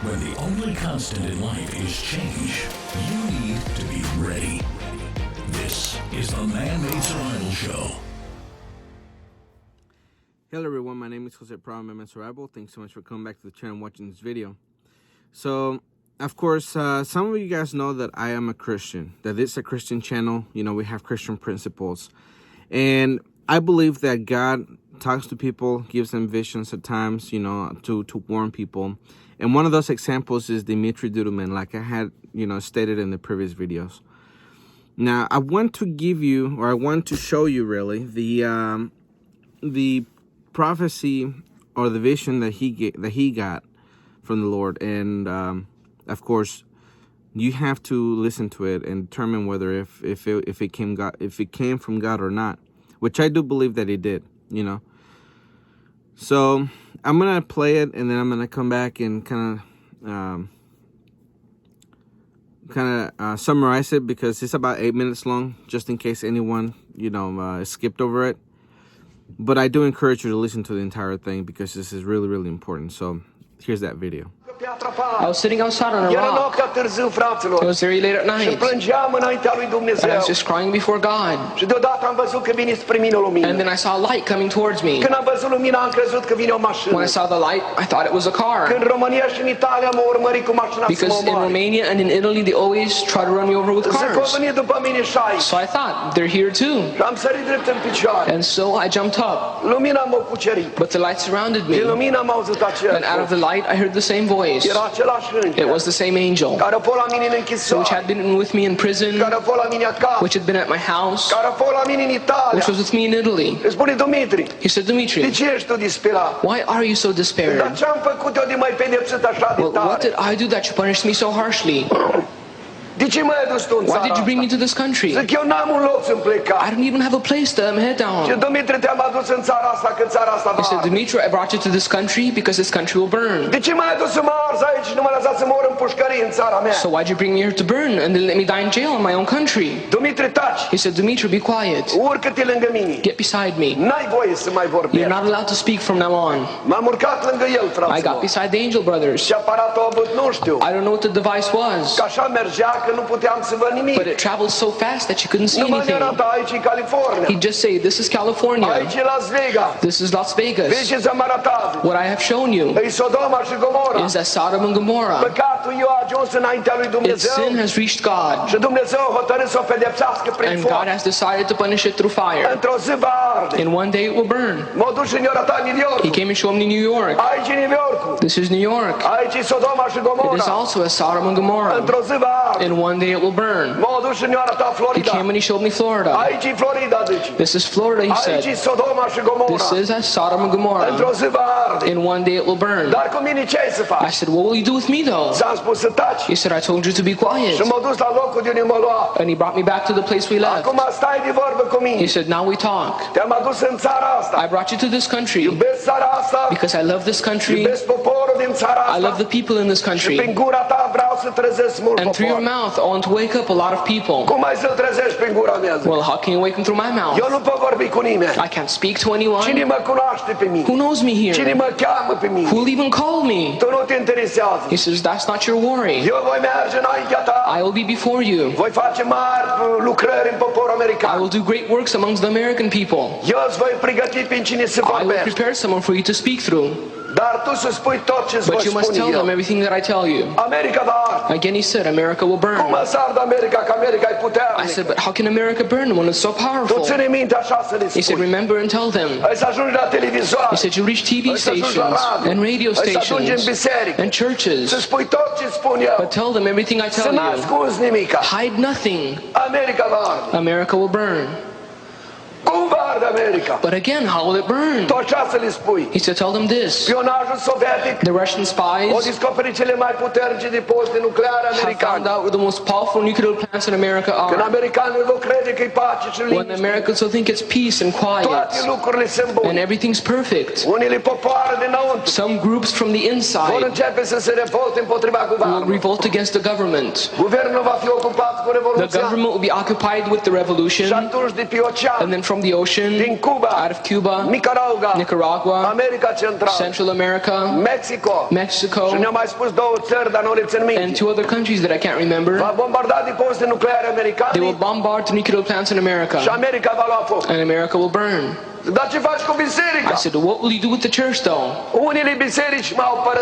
When the only constant in life is change, you need to be ready. This is the Man-Made Survival Show. Hello everyone, my name is Jose Prado, Man-Made Survival. Thanks so much for coming back to the channel and watching this video. So, of course, some of you guys know that I am a Christian, that it's a Christian channel. You know, we have Christian principles. And I believe that God talks to people, gives them visions at times, you know, to warn people. And one of those examples is Dimitru Duduman, like I had, you know, stated in the previous videos. Now, I want to give you, or I want to show you really, the prophecy or the vision that he got from the Lord. And of course, you have to listen to it and determine whether if it came from God or not, which I do believe that it did, you know. So I'm gonna play it, and then I'm gonna come back and kind of summarize it, because it's about 8 minutes long, just in case anyone, you know, skipped over it. But I do encourage you to listen to the entire thing, because this is really, really important. So here's that video. I was sitting outside on a rock. It was very late at night. And I was just crying before God. And then I saw a light coming towards me. When I saw the light, I thought it was a car. Because in Romania and in Italy, they always try to run me over with cars. So I thought, they're here too. And so I jumped up. But the light surrounded me. And out of the light, I heard the same voice. It was the same angel, which had been with me in prison, which had been at my house, which was with me in Italy. He said, Dimitri, why are you so despaired? Well, what did I do that you punished me so harshly? Why did you bring me to this country? I don't even have a place to head down. He said, Dimitri, I brought you to this country because this country will burn. So why'd you bring me here to burn and then let me die in jail in my own country? He said, Dimitri, be quiet. Get beside me. You're not allowed to speak from now on. I got beside the angel brothers. I don't know what the device was, but it traveled so fast that you couldn't see anything. He'd just say, this is California. This is Las Vegas. What I have shown you is that Sodom and Gomorrah, its sin has reached God. And God has decided to punish it through fire. In one day it will burn. He came and showed me New York. This is New York. It is also a Sodom and Gomorrah. In one day it will burn. He came and he showed me Florida. This is Florida, he said. This is as Sodom and Gomorrah. In one day it will burn. I said, what will you do with me though? He said, I told you to be quiet. And he brought me back to the place we left. He said, now we talk. I brought you to this country because I love this country. I love the people in this country. And through your mouth, I want to wake up a lot of people. Well, how can you wake them through my mouth? I can't speak to anyone. Who knows me here? Who will even call me? He says, that's not your worry. I will be before you. I will do great works amongst the American people. I will prepare someone for you to speak through. But you must tell them everything that I tell you. Again he said, America will burn. I said, but how can America burn when it's so powerful? He said, remember and tell them. He said, you reach TV stations and radio stations and churches, but tell them everything I tell you. Hide nothing. America will burn. But again, how will it burn? He said, tell them this. The Russian spies have found out where the most powerful nuclear plants in America are. When the Americans will think it's peace and quiet and everything's perfect, some groups from the inside will revolt against the government. The government will be occupied with the revolution, and then from the ocean Ocean, out of Cuba, Nicaragua, Central America, Mexico, and two other countries that I can't remember. They will bombard the nuclear plants in America, and America will burn. I said, what will you do with the church though?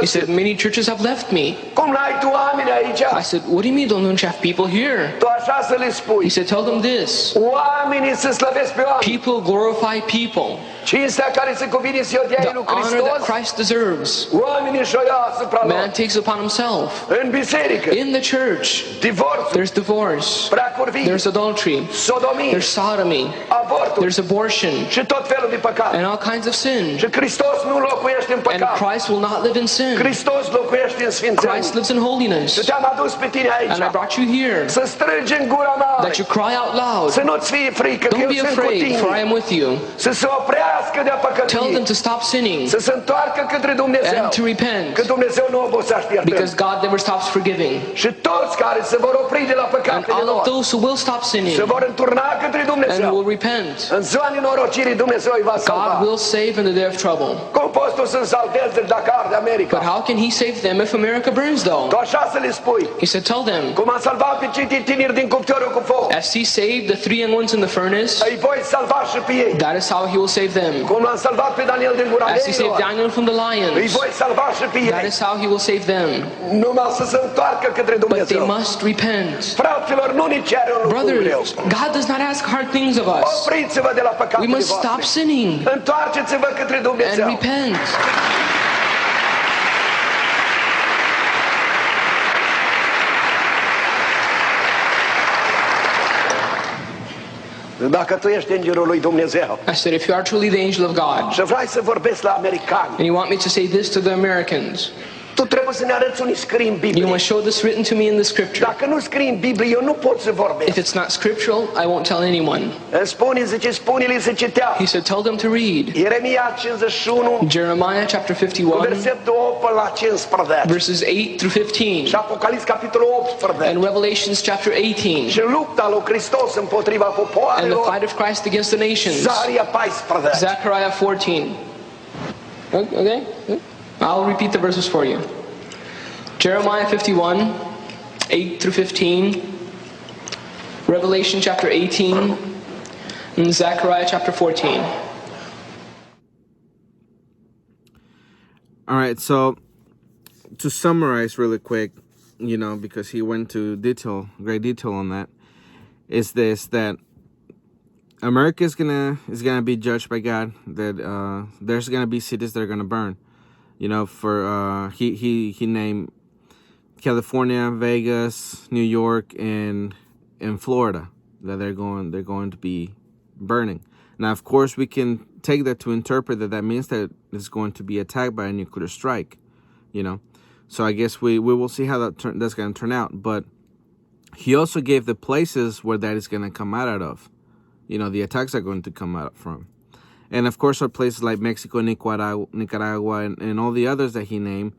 He said, many churches have left me. I said, what do you mean don't you have people here? He said, tell them this. People glorify people. The honor that Christ deserves, man takes upon himself. In the church, there's divorce, there's adultery, there's sodomy, there's abortion, and all kinds of sin. And Christ will not live in sin. Christ lives in holiness. And I brought you here that you cry out loud. Don't be afraid, for I am with you. Tell them to stop sinning and to repent, because God never stops forgiving. And all of those who will stop sinning and will repent, God will save in the day of trouble. But how can He save them if America burns though? He said, tell them, as He saved the 3 young ones in the furnace, that is how He will save them. As He saved Daniel from the lions, that is how He will save them. But they must repent. Brothers, God does not ask hard things of us. We must stop sinning and repent. Dacă tu ești îngerul lui Dumnezeu I said, if you are truly the angel of God și vrei să vorbești la americani, and you want me to say this to the Americans, tu trebuie să ne arăți unde scrie în Biblie. you must show this written to me in the scripture. Dacă nu scrie în Biblie, eu nu pot să vorbesc. If it's not scriptural, I won't tell anyone. Spune-le să citească. He said, tell them to read Ieremia 51, Jeremiah chapter 51, versetul 8 până la 15. verses 8 through 15, Și Apocalips capitolul 18. and Revelations chapter 18, Și lupta lui Hristos împotriva and the popoarelor. fight of Christ against the nations, Zaharia 14. Zechariah 14. Okay? I'll repeat the verses for you. Jeremiah 51, 8 through 15, Revelation chapter 18, and Zechariah chapter 14. All right, so to summarize really quick, because he went to great detail on that, is this, that America is gonna be judged by God, that there's gonna be cities that are gonna burn. For he named California, Vegas, New York, and Florida, that they're going to be burning. Now, of course, we can take that to interpret that means that it's going to be attacked by a nuclear strike, So I guess we will see how that's going to turn out. But he also gave the places where that is going to come out of, the attacks are going to come out from. And of course, are places like Mexico, Nicaragua, and all the others that he named,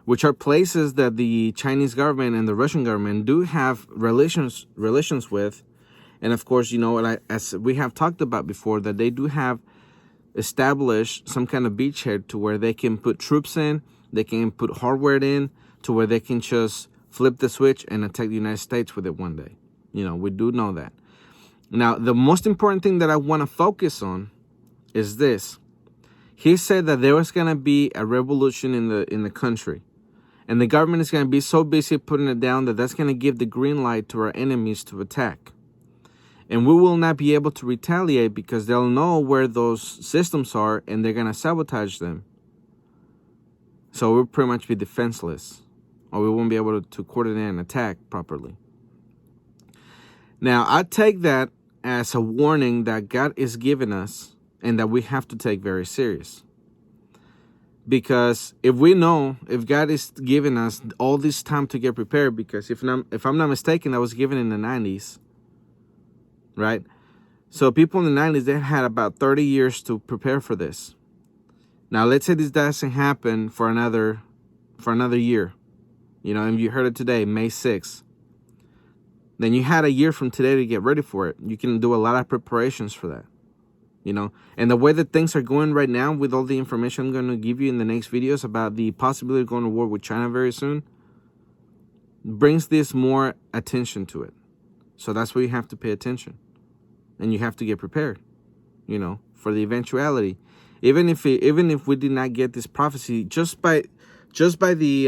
which are places that the Chinese government and the Russian government do have relations with. And of course, as we have talked about before, that they do have established some kind of beachhead to where they can put troops in, they can put hardware in, to where they can just flip the switch and attack the United States with it one day. We do know that. Now, the most important thing that I want to focus on is this. He said that there was going to be a revolution in the country. And the government is going to be so busy putting it down that that's going to give the green light to our enemies to attack. And we will not be able to retaliate because they'll know where those systems are and they're going to sabotage them. So we'll pretty much be defenseless, or we won't be able to coordinate an attack properly. Now, I take that as a warning that God is giving us and that we have to take very serious. Because if God is giving us all this time to get prepared, because if I'm not mistaken, that was given in the 90s, right? So people in the 90s, they had about 30 years to prepare for this. Now, let's say this doesn't happen for another year, and you heard it today, May 6th. Then you had a year from today to get ready for it. You can do a lot of preparations for that, you know. And the way that things are going right now, with all the information I'm going to give you in the next videos about the possibility of going to war with China very soon, brings this more attention to it. So that's why you have to pay attention, and you have to get prepared, you know, for the eventuality. Even if we did not get this prophecy, just by the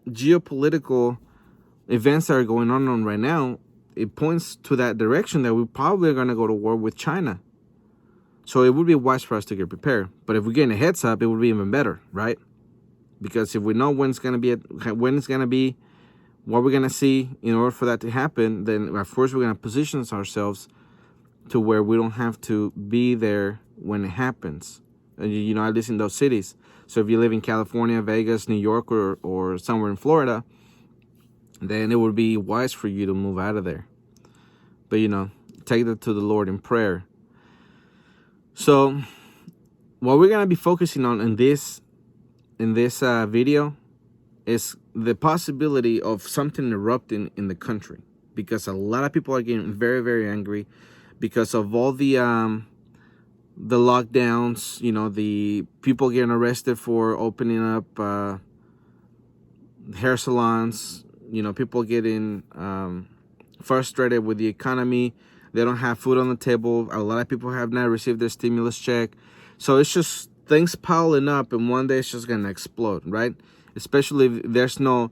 geopolitical events that are going on right now, it points to that direction that we probably are going to go to war with China. So it would be wise for us to get prepared. But if we get a heads up, it would be even better, right? Because if we know when it's going to be, what we're going to see in order for that to happen, then of course we're going to position ourselves to where we don't have to be there when it happens. You know, at least in those cities. So if you live in California, Vegas, New York, or somewhere in Florida, then it would be wise for you to move out of there. But, you know, take that to the Lord in prayer. So what we're going to be focusing on in this video is the possibility of something erupting in the country, because a lot of people are getting very, very angry because of all the lockdowns, you know, the people getting arrested for opening up hair salons, you know, people getting frustrated with the economy. They don't have food on the table. A lot of people have not received their stimulus check. So it's just things piling up, and one day it's just going to explode, right? Especially if there's no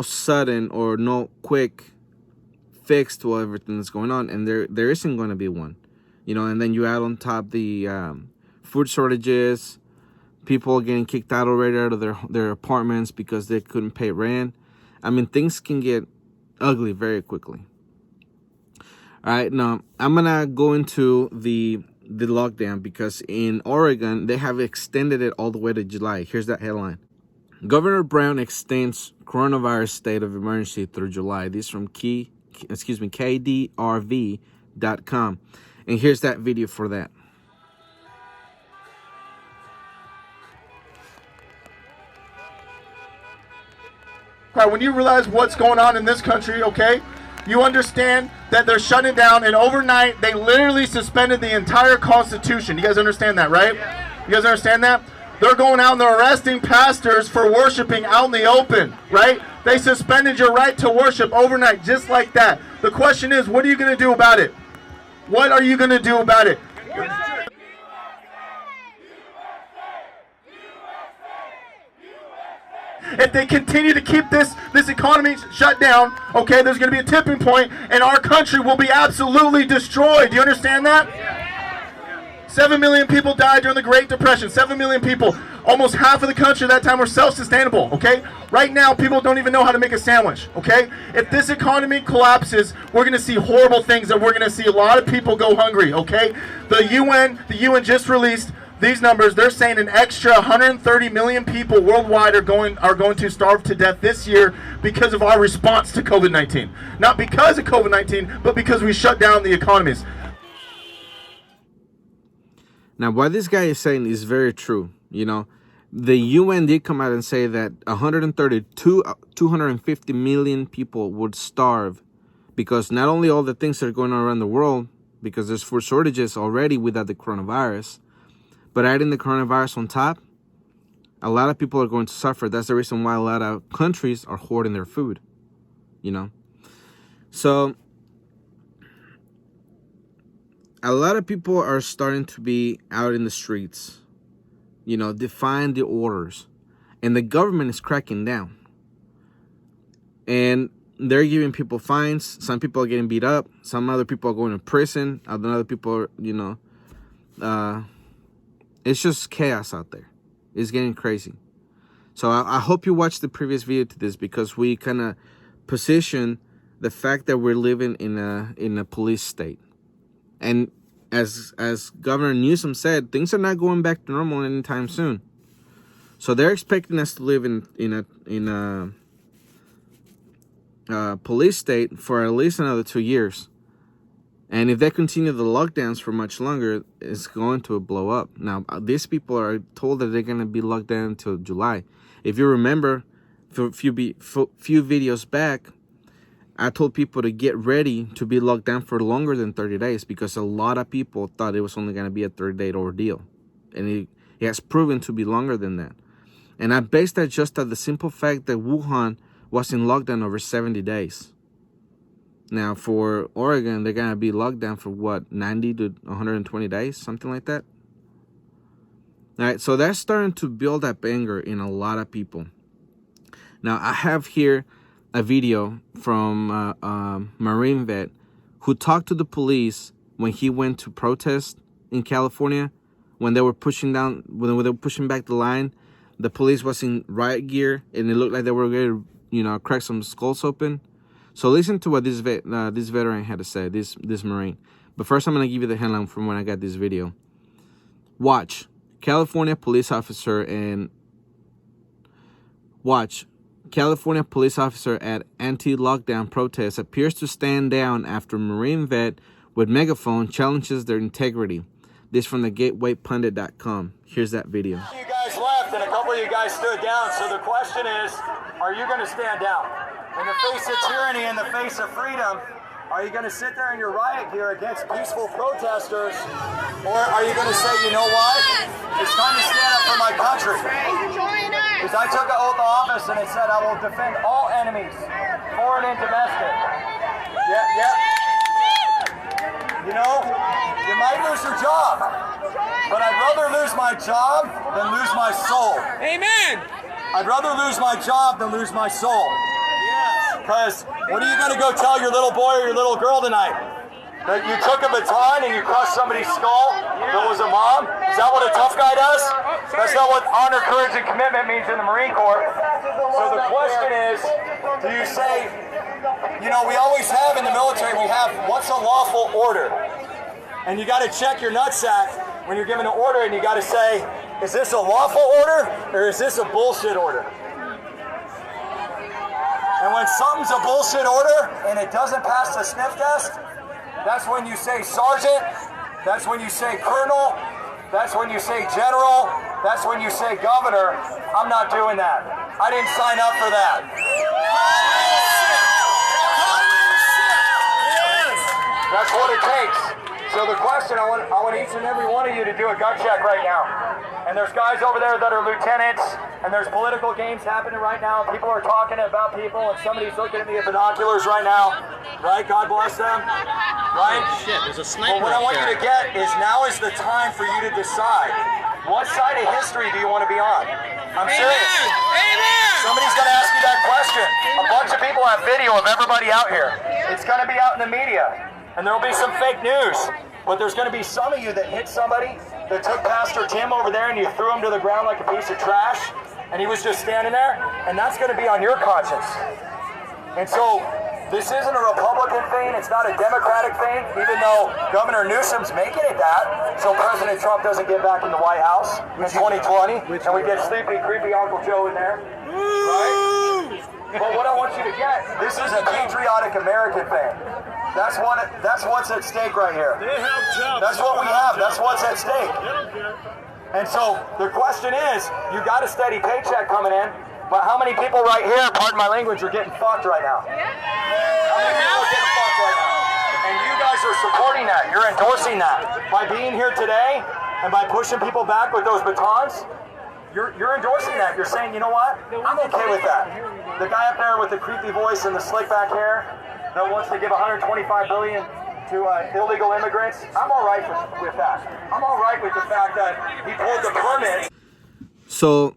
sudden or no quick fix to everything that's going on, and there isn't going to be one. You know, and then you add on top the food shortages, people getting kicked out already out of their apartments because they couldn't pay rent. I mean, things can get ugly very quickly. All right, now I'm gonna go into the lockdown, because in Oregon they have extended it all the way to July. Here's that headline: Governor Brown extends coronavirus state of emergency through July. This is from KDRV.com. And here's that video for that. All right, when you realize what's going on in this country, okay, you understand that they're shutting down, and overnight they literally suspended the entire Constitution. You guys understand that, right? You guys understand that? They're going out and they're arresting pastors for worshiping out in the open, right? They suspended your right to worship overnight, just like that. The question is, what are you going to do about it? What are you going to do about it? If they continue to keep this economy shut down, okay, there's going to be a tipping point, and our country will be absolutely destroyed. Do you understand that? 7 million people died during the Great Depression. 7 million people. Almost half of the country at that time were self-sustainable, okay? Right now, people don't even know how to make a sandwich, okay? If this economy collapses, we're going to see horrible things, and we're going to see a lot of people go hungry, okay? The UN just released these numbers. They're saying an extra 130 million people worldwide are going to starve to death this year because of our response to COVID-19. Not because of COVID-19, but because we shut down the economies. Now, what this guy is saying is very true. You know, the UN did come out and say that 250 million people would starve, because not only all the things that are going on around the world, because there's food shortages already without the coronavirus, but adding the coronavirus on top, a lot of people are going to suffer. That's the reason why a lot of countries are hoarding their food, you know. So a lot of people are starting to be out in the streets, you know, defying the orders. And the government is cracking down. And they're giving people fines. Some people are getting beat up. Some other people are going to prison. Other people are, you know, it's just chaos out there. It's getting crazy. So I hope you watched the previous video to this, because we kind of position the fact that we're living in a police state. And as Governor Newsom said, things are not going back to normal anytime soon. So they're expecting us to live in a police state for at least another 2 years. And if they continue the lockdowns for much longer, it's going to blow up. Now, these people are told that they're going to be locked down until July. If you remember, for a few videos back, I told people to get ready to be locked down for longer than 30 days because a lot of people thought it was only going to be a 30-day ordeal. And it has proven to be longer than that. And I based that just on the simple fact that Wuhan was in lockdown over 70 days. Now, for Oregon, they're going to be locked down for, what, 90 to 120 days? Something like that? All right, so that's starting to build up anger in a lot of people. Now, I have here a video from a Marine vet who talked to the police when he went to protest in California, when they were pushing back the line. The police was in riot gear, and it looked like they were going to, crack some skulls open. So listen to what this veteran had to say, this Marine. But first, I'm going to give you the headline from when I got this video. Watch, California police officer at anti-lockdown protest appears to stand down after Marine vet with megaphone challenges their integrity. This from the gatewaypundit.com. Here's that video. You guys left and a couple of you guys stood down. So the question is, are you going to stand down? In the face of tyranny, in the face of freedom, are you going to sit there in your riot gear against peaceful protesters? Or are you going to say, you know what? It's time to stand up for my country. Because I took an oath of office and it said I will defend all enemies, foreign and domestic. Yeah. You know, you might lose your job, but I'd rather lose my job than lose my soul. Amen. I'd rather lose my job than lose my soul. Because what are you going to go tell your little boy or your little girl tonight? That you took a baton and you crushed somebody's skull that was a mom? Is that what a tough guy does? That's not what honor, courage, and commitment means in the Marine Corps. So the question is, do you say, we always have in the military, we have what's a lawful order? And you got to check your nutsack when you're given an order, and you got to say, is this a lawful order or is this a bullshit order? And when something's a bullshit order and it doesn't pass the sniff test, that's when you say sergeant, that's when you say colonel, that's when you say general, that's when you say governor. I'm not doing that. I didn't sign up for that. That's what it takes. So the question, I want each and every one of you to do a gut check right now. And there's guys over there that are lieutenants, and there's political games happening right now. People are talking about people, and somebody's looking at me with binoculars right now. Right? God bless them. Right? Shit, there's a sniper. But what I want you to get is now is the time for you to decide. What side of history do you want to be on? I'm serious. Amen. Somebody's going to ask you that question. A bunch of people have video of everybody out here. It's going to be out in the media. And there will be some fake news. But there's going to be some of you that hit somebody, that took Pastor Tim over there and you threw him to the ground like a piece of trash, and he was just standing there, and that's going to be on your conscience. And so this isn't a Republican thing, it's not a Democratic thing, even though Governor Newsom's making it that, so President Trump doesn't get back in the White House in 2020, and we get sleepy, creepy Uncle Joe in there, right? But what I want you to get, this is a patriotic American thing. That's what's at stake right here. That's what we have. That's what's at stake. And so the question is, you got a steady paycheck coming in, but how many people right here, pardon my language, are getting fucked right now? How many people are getting fucked right now? And you guys are supporting that. You're endorsing that. By being here today and by pushing people back with those batons, you're endorsing that. You're saying, you know what? I'm okay with that. The guy up there with the creepy voice and the slick back hair that wants to give $125 billion to illegal immigrants, I'm all right with that. I'm all right with the fact that he pulled the permit. So,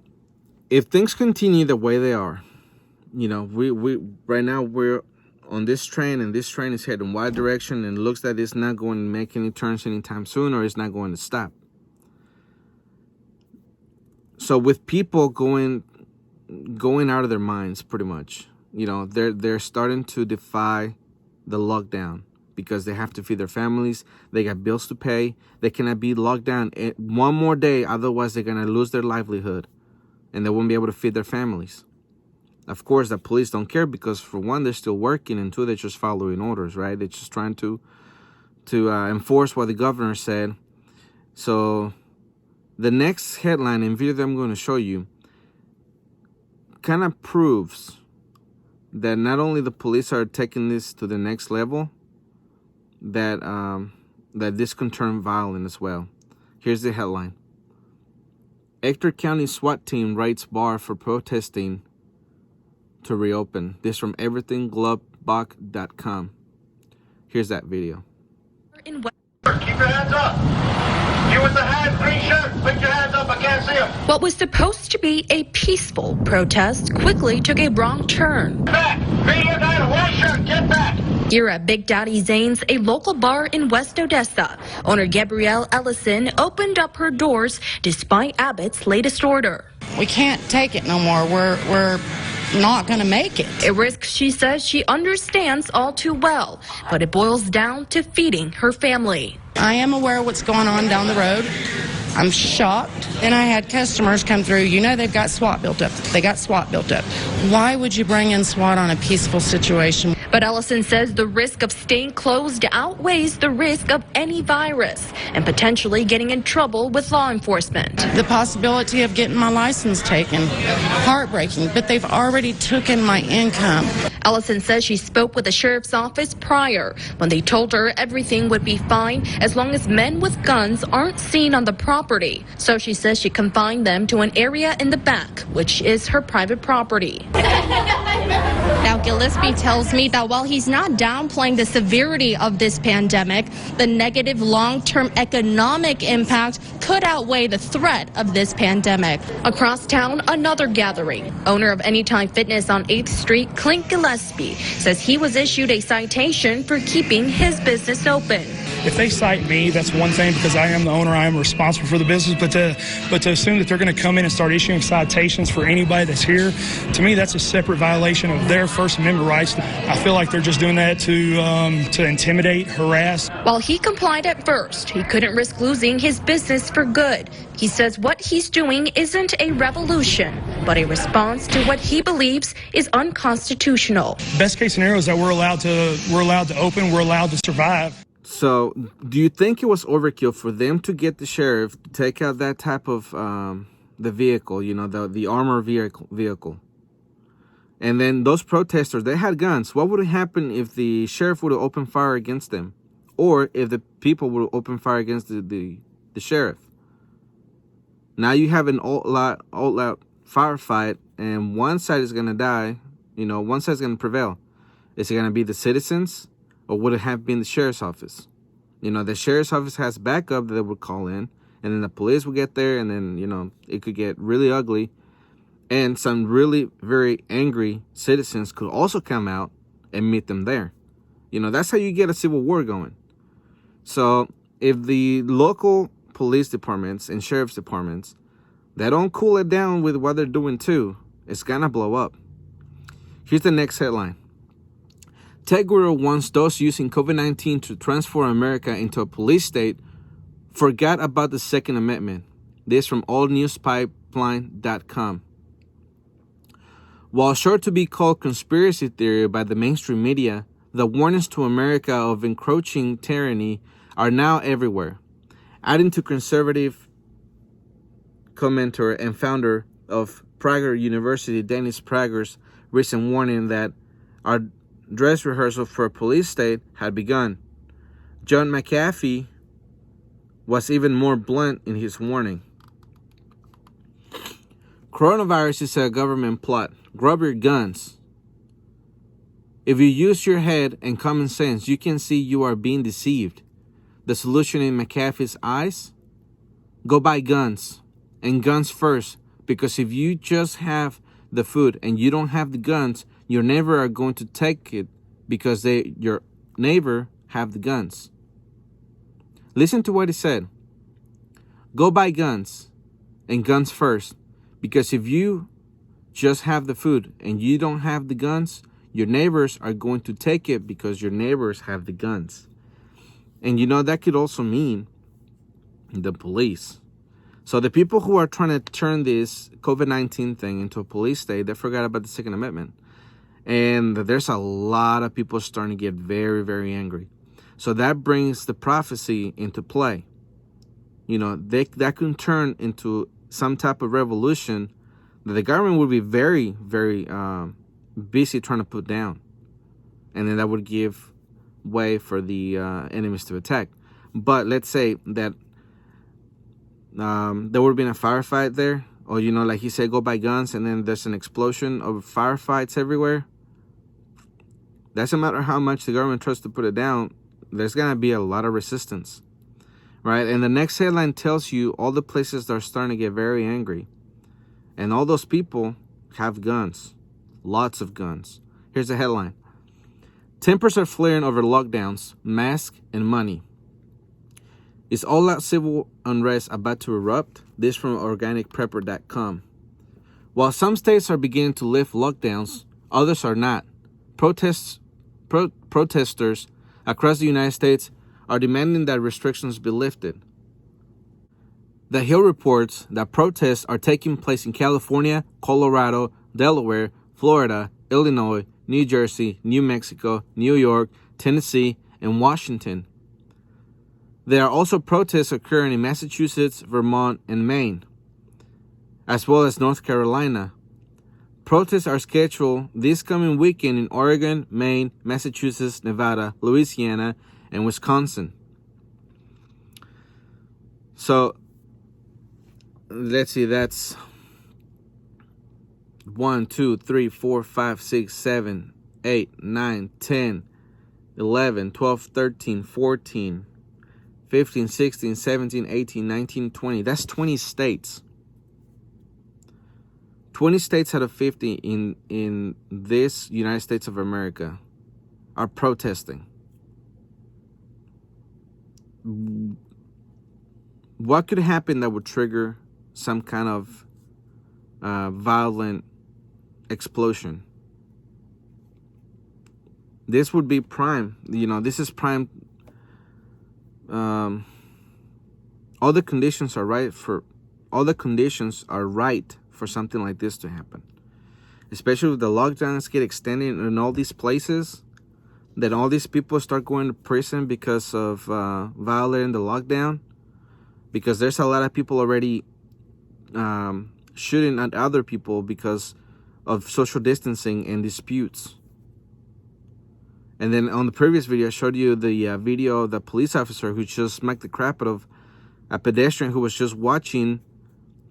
if things continue the way they are, we right now we're on this train, and this train is heading one direction, and it looks like it's not going to make any turns anytime soon, or it's not going to stop. So, with people going out of their minds, pretty much. They're starting to defy the lockdown because they have to feed their families. They got bills to pay. They cannot be locked down one more day. Otherwise, they're going to lose their livelihood and they won't be able to feed their families. Of course, the police don't care because, for one, they're still working, and two, they're just following orders, right? They're just trying to enforce what the governor said. So the next headline and video that I'm going to show you kind of proves that not only the police are taking this to the next level, that that this can turn violent as well. Here's the headline. Ector County SWAT team raids bar for protesting to reopen. This from everythingglobebach.com. Here's that video. Keep your hands up. You with the hat, green shirt, put your hands up. I can't see them. What was supposed to be a peaceful protest quickly took a wrong turn. Back. Green shirt, white shirt, get back. Here at Big Daddy Zane's, a local bar in West Odessa, owner Gabrielle Ellison opened up her doors despite Abbott's latest order. We can't take it no more. We're not going to make it. A risk she says she understands all too well, but it boils down to feeding her family. I am aware of what's going on down the road. I'm shocked. Then I had customers come through. You know they've got SWAT built up. They got SWAT built up. Why would you bring in SWAT on a peaceful situation? But Ellison says the risk of staying closed outweighs the risk of any virus and potentially getting in trouble with law enforcement. The possibility of getting my license taken. Heartbreaking, but they've already taken my income. Ellison says she spoke with the sheriff's office prior when they told her everything would be fine as long as men with guns aren't seen on the property. So she says she confined them to an area in the back, which is her private property. Now, Gillespie tells me that while he's not downplaying the severity of this pandemic, the negative long-term economic impact could outweigh the threat of this pandemic. Across town, another gathering. Owner of Anytime Fitness on 8th Street, Clint Gillespie, says he was issued a citation for keeping his business open. If they cite me, that's one thing because I am the owner, I am responsible for the business, but to assume that they're going to come in and start issuing citations for anybody that's here, to me that's a separate violation of their First Amendment rights. I feel like they're just doing that to intimidate, harass. While he complied at first, he couldn't risk losing his business for good. He says what he's doing isn't a revolution, but a response to what he believes is unconstitutional. Best case scenario is that we're allowed to open, we're allowed to survive. So, do you think it was overkill for them to get the sheriff to take out that type of the vehicle, you know, the armored vehicle? And then those protesters, they had guns. What would have happened if the sheriff would have opened fire against them? Or if the people would have opened fire against the sheriff? Now you have an all-out firefight, and one side is going to die. You know, one side is going to prevail. Is it going to be the citizens, or would it have been the sheriff's office? You know, the sheriff's office has backup that they would call in, and then the police would get there, and then, you know, it could get really ugly. And some really very angry citizens could also come out and meet them there. You know, that's how you get a civil war going. So if the local police departments and sheriff's departments, they don't cool it down with what they're doing too, it's gonna blow up. Here's the next headline. Tech guru wants those using COVID-19 to transform America into a police state forgot about the Second Amendment. This from allnewspipeline.com. While sure to be called conspiracy theory by the mainstream media, the warnings to America of encroaching tyranny are now everywhere. Adding to conservative commentator and founder of Prager University, Dennis Prager's recent warning that our dress rehearsal for a police state had begun. John McAfee was even more blunt in his warning. Coronavirus is a government plot. Grab your guns. If you use your head and common sense, you can see you are being deceived. The solution in McAfee's eyes? Go buy guns. And guns first. Because if you just have the food and you don't have the guns, your neighbor are going to take it because your neighbor have the guns. Listen to what he said. Go buy guns. And guns first. Because if you just have the food and you don't have the guns, your neighbors are going to take it because your neighbors have the guns. And you know, that could also mean the police. So the people who are trying to turn this COVID-19 thing into a police state, they forgot about the Second Amendment. And there's a lot of people starting to get very, very angry. So that brings the prophecy into play. You know, that can turn into some type of revolution that the government would be very, very busy trying to put down. And then that would give way for the enemies to attack. But let's say that there would have been a firefight there, or, you know, like he said, go buy guns, and then there's an explosion of firefights everywhere. Doesn't matter how much the government tries to put it down, there's going to be a lot of resistance, right? And the next headline tells you all the places that are starting to get very angry. And all those people have guns, lots of guns. Here's the headline. Tempers are flaring over lockdowns, masks, and money. Is all-out civil unrest about to erupt? This from organicprepper.com. While some states are beginning to lift lockdowns, others are not. Protesters across the United States are demanding that restrictions be lifted. The Hill reports that protests are taking place in California, Colorado, Delaware, Florida, Illinois, New Jersey, New Mexico, New York, Tennessee, and Washington. There are also protests occurring in Massachusetts, Vermont, and Maine, as well as North Carolina. Protests are scheduled this coming weekend in Oregon, Maine, Massachusetts, Nevada, Louisiana, and Wisconsin. So, let's see, that's 1, 2, 3, 4, 5, 6, 7, 8, 9, 10, 11, 12, 13, 14, 15, 16, 17, 18, 19, 20. That's 20 states. 20 states out of 50 in this United States of America are protesting. What could happen that would trigger some kind of violent explosion? This would be prime. You know, this is prime. All the conditions are right for something like this to happen. Especially if the lockdowns get extended in all these places, that all these people start going to prison because of violating the lockdown. Because there's a lot of people already shooting at other people because of social distancing and disputes. And then on the previous video, I showed you the video of the police officer who just smacked the crap out of a pedestrian who was just watching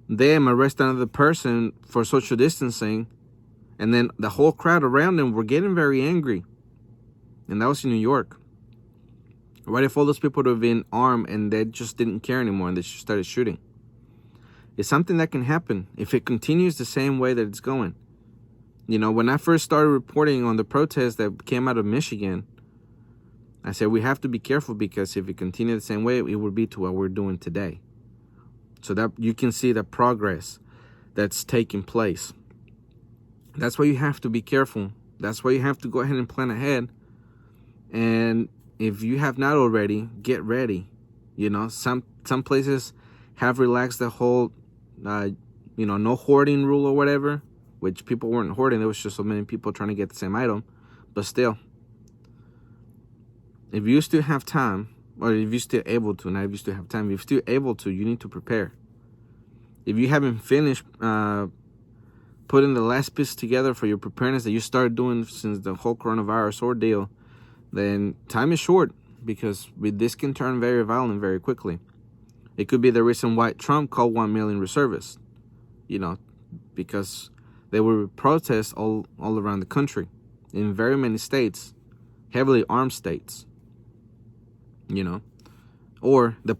them arrest another person for social distancing. And then the whole crowd around them were getting very angry. And that was in New York. Right if all those people would have been armed and they just didn't care anymore and they just started shooting. It's something that can happen if it continues the same way that it's going. You know, when I first started reporting on the protests that came out of Michigan, I said we have to be careful because if it continues the same way, it would be to what we're doing today. So that you can see the progress that's taking place. That's why you have to be careful. That's why you have to go ahead and plan ahead. And if you have not already, get ready. You know, some places have relaxed the whole, no hoarding rule or whatever, which people weren't hoarding. There was just so many people trying to get the same item. But still, if you still have time, or if you're still able to, not if you still have time, if you're still able to, you need to prepare. If you haven't finished putting the last piece together for your preparedness that you started doing since the whole coronavirus ordeal, then time is short because this can turn very violent very quickly. It could be the reason why Trump called 1 million reservists, because there were protests all around the country in very many states, heavily armed states, or the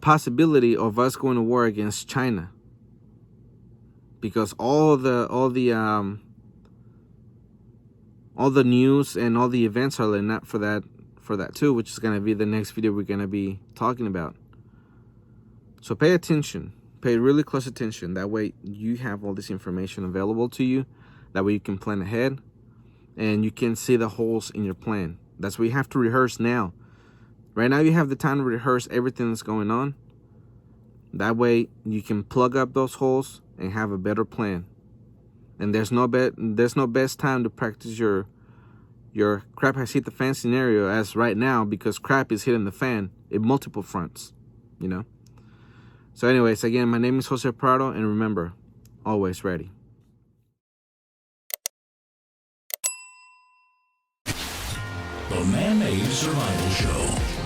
possibility of us going to war against China, because all the news and all the events are lining up for that too, which is going to be the next video we're going to be talking about. So pay attention, pay really close attention. That way you have all this information available to you. That way you can plan ahead and you can see the holes in your plan. That's why you have to rehearse now. Right now you have the time to rehearse everything that's going on. That way you can plug up those holes and have a better plan. And there's no best time to practice your crap has hit the fan scenario as right now, because crap is hitting the fan in multiple fronts, So anyways, again, my name is Jose Prado, and remember, always ready. The Man-Made Survival Show.